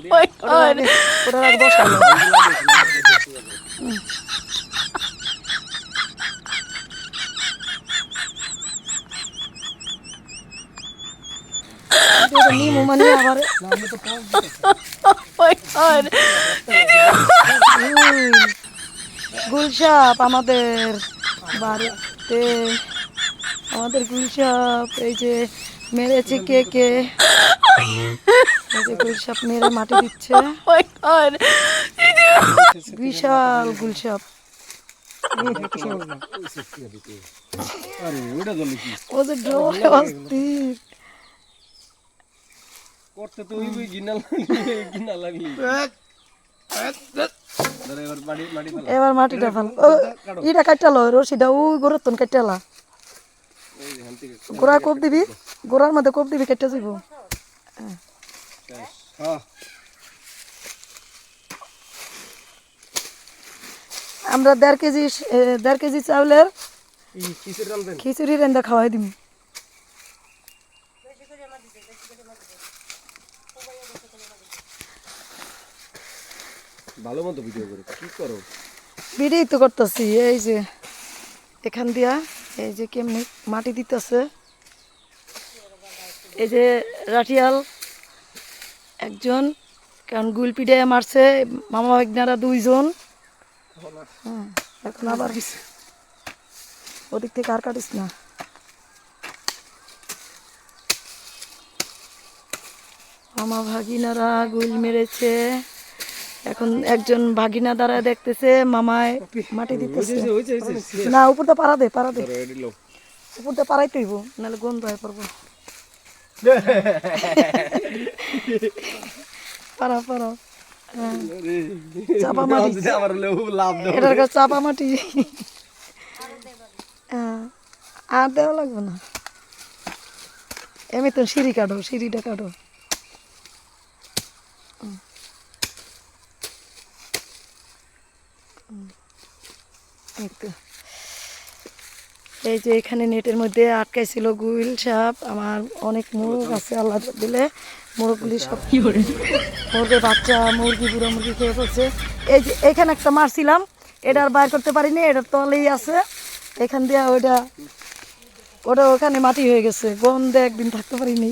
my god. My god. My god. গুলশাপ আমাদের বাড়িতে আমাদের গুলশাপ এই যে মেরেছে কে কে এই যে গুলশাপ মেরে মাটি দিচ্ছে My god. বিশাল গুলশাপ ও যে ডোলে অস্থির করতে তো ওই ঘিনা লাগলি এবার মাটিটা ফেল ইটা কাটালো রশিটা ওই গোড়ার তন কাটালা গোড়া কোপ দিবি গোড়ার মধ্যে কোপ দিবি কেটে যাইব আমরা 1.5 কেজি চাউলের খিচুড়ি রান্না খাওয়াই দিম ভালো মতো ভিডিও করে কি করো ভিডিও তো করতেছি এই যে এখান দিয়া এই যে কেমনি মাটি দিতেছে এই যে রাঠিয়াল একজন কারণ গুল পিঠে মারছে মামা ভাগনারা 2 জন এখন আবার ওদিক থেকে আর কাটিস না মামা ভাগিনারা গুল মেরেছে এখন একজন ভাগিনা দ্বারা দেখতেছে মামায় মাটি দিতেছে না উপরটা পাড়া দে উপরটা পাড়াইতে হইব নাহলে গন্ধ হয়ে পড়বো পাড়া পাড়া চাপা মাটি এটার কাছে চাপা মাটি আর দেওয়া লাগবে না এমনি তো সিঁড়ি কাটো সিঁড়িটা কাটো এই যে এখানে নেটের মধ্যে আটকাইছিল গুইল সাপ আমার অনেক মুরগ আছে আল্লাহ দিলে মুরগগুলি সব মুরগির বাচ্চা মুরগি বুড়ো মুরগি খেয়ে পড়ছে এই যে এখানে একটা মারছিলাম এটা আর বাইর করতে পারিনি এটার তলেই আছে এখান দিয়ে ওটা ওখানে মাটি হয়ে গেছে গন্ধে একদিন থাকতে পারিনি